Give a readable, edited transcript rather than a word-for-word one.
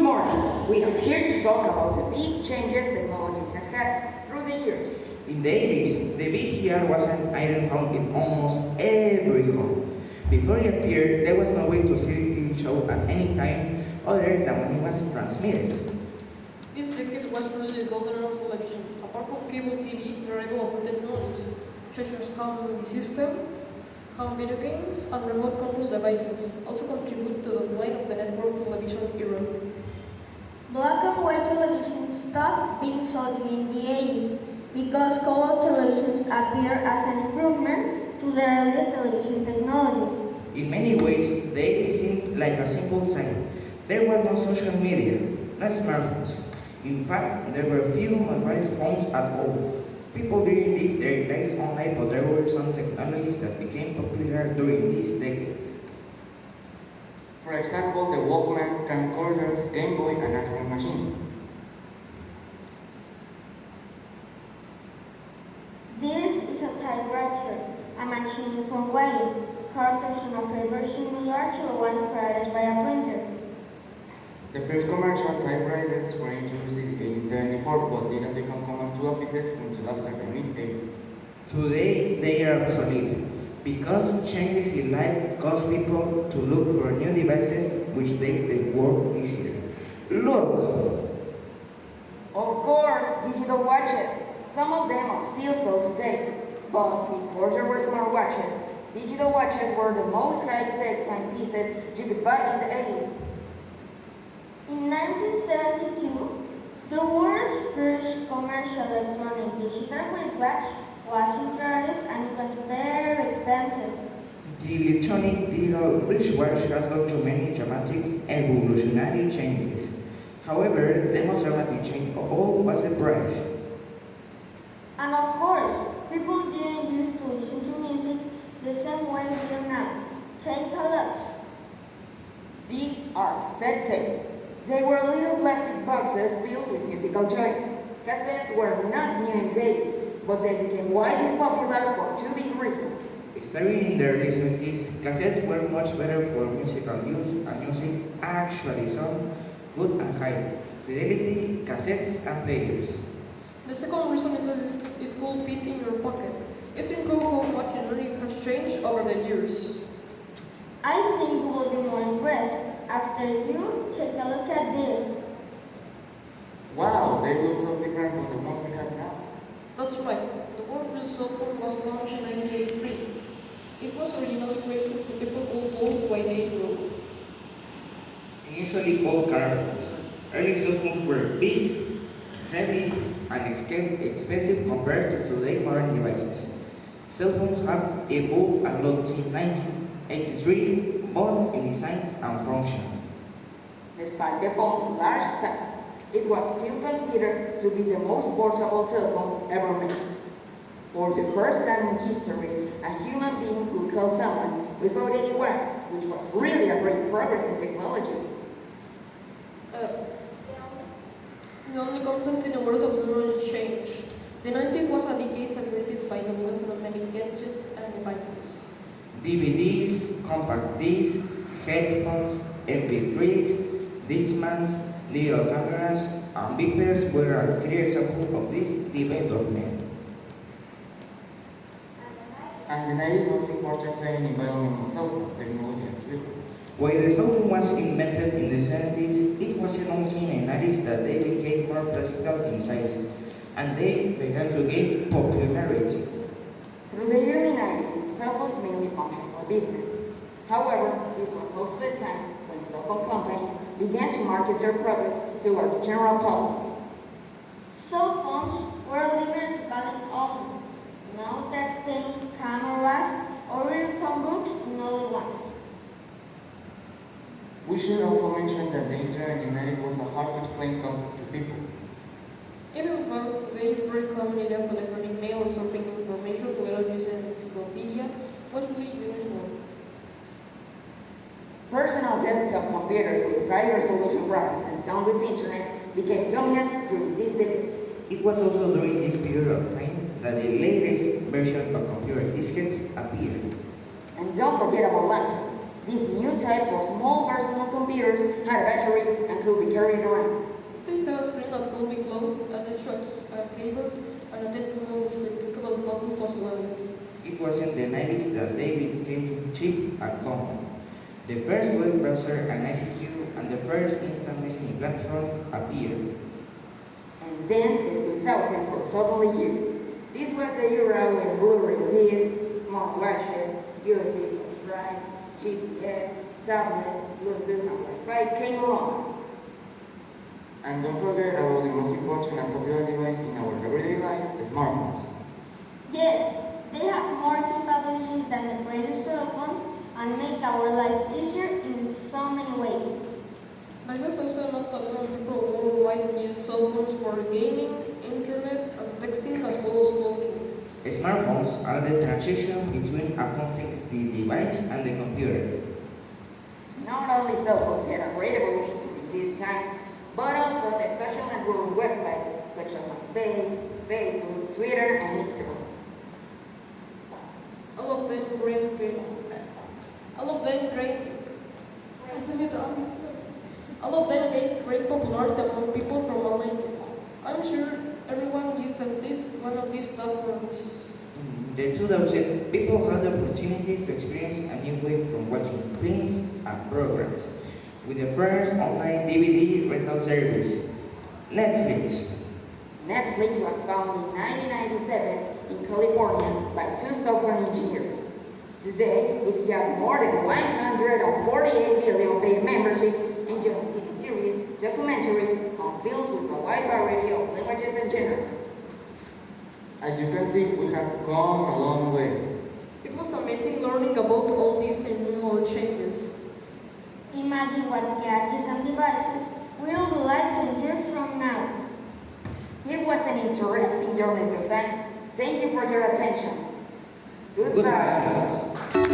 morning. We are here to talk about the big changes technology has had through the years. In the 80s, the VCR was an item found in almost every home. Before it appeared, there was no way to see the TV show at any time other than when it was transmitted. This decade was really the golden era of television. Apart from cable TV, the arrival of new technologies, such as home movie system, home video games, and remote control devices, also contribute to the decline of the network television era. Black and white television stopped being sold during the 80s because color televisions appeared as an improvement to the earliest television technology. In many ways, the 80s seemed like a simple sign. There was no social media, no smartphones. In fact, there were few mobile phones at all. People didn't live their lives online, but there were some technologies that became popular during this decade. For example, the Walkman, camcorders, Game Boy, and Atari machines. This is a typewriter, a machine for writing, characters of a very similar to the one created by a printer. The first commercial typewriters were introduced in 1874, but didn't become common to offices until after the mid-80s. Today, they are obsolete because changes in life cause people to look for new devices which make the work easier. Look! Of course, digital watches. Some of them are still sold today. But before there were smartwatches, digital watches were the most high-tech timepieces you could buy in the 80s. In 1972, the world's first commercial electronic digital wristwatch was introduced and it was very expensive. The electronic digital wristwatch has gone through many dramatic evolutionary changes. However, the most dramatic change of all was the price. And of course, people didn't used to listen to music the same way we do now. Take a look. These are cassette tapes. They were little plastic boxes filled with musical joy. Cassettes were not new in the 80s, but they became widely popular for two big reasons. Starting in the early 70s, cassettes were much better for musical use and music actually sound good and high fidelity cassettes and players. The second reason is that it could fit in your pocket. It's incredible how much technology has changed over the years. I think you will be more impressed after you take a look at this. Wow, they look so different from the ones we have now. That's right. The word real cell phone was launched in 1983. It was originally created so people could vote while they grew. Initially called cars, early cell phones were big, heavy, and expensive compared to today's modern devices. Cell phones have evolved a lot since 1983, both in design and function. Despite the phone's large size, it was still considered to be the most portable telephone ever made. For the first time in history, a human being could call someone without any words, which was really a great progress in technology. The only constant in the world of technology change. The 90s was a decade celebrated by the development of many gadgets and devices. DVDs, compact discs, headphones, MP3s, Discmans, digital cameras, and beepers were a clear example of this development. And the 90s was important time in environmental cell phone technology as well. While the cell phone was invented in the 70s, it wasn't only in the 90s that they became more practical in size, and they began to gain popularity. Through the early 90s, cell phones mainly functioned for business. However, this was also the time when cell phone companies began to market their products toward the general public. Cell phones were limited to calling only. No texting, cameras, or reading from books in only once. We should also mention that the internet in 90s was a hard to explain concept to people. Even though today is very common enough for electronic mail or something information without using encyclopedia, was really unusual. Personal desktop computers with high-resolution graphics and sound with internet became dominant during this decade. It was also during this period of time that the latest version of computer diskettes appeared. And don't forget about laptops. This new type of small personal computers had a battery and could be carried around. They have a screen that could be closed and a short cable and a technical buttons as well. It was in the 90s that they became cheap and common. The first web browser and ICQ and the first instant messaging platform appeared. And then the 2000s were suddenly here. This was the era when Blu-ray discs, smartwatches, USB flash drives, GPS, tablet, Bluetooth, and Wi-Fi came along. And don't forget about the most important and popular device in our everyday lives, smartphones. Yes, they have more capabilities than the previous cell phones and make our life easier in so many ways. By this also not a lot of people worldwide use cell phones for gaming, internet, and texting as well as talking. Smartphones are the transition between a phone-the device and the computer. Not only cell phones had a great evolution during this time, but also the social network websites such as MySpace, Facebook, Twitter, and Instagram. All of them great. All of them gained great popularity among people from all ages. I'm sure everyone used at least one of these platforms. In the 2000s, people had the opportunity to experience a new way from watching films and programs with the first online DVD rental service, Netflix. Netflix was founded in 1997 in California by two software engineers. Today, it has more than 148 million paid memberships, enjoying TV series, documentaries, on films with a wide variety of languages and genres. As you can see, we have come a long way. It was amazing learning about all these new changes. Imagine what gadgets and devices will be like 10 years from now. It was an interesting journey, Susan. Thank you for your attention. Goodbye. Goodbye.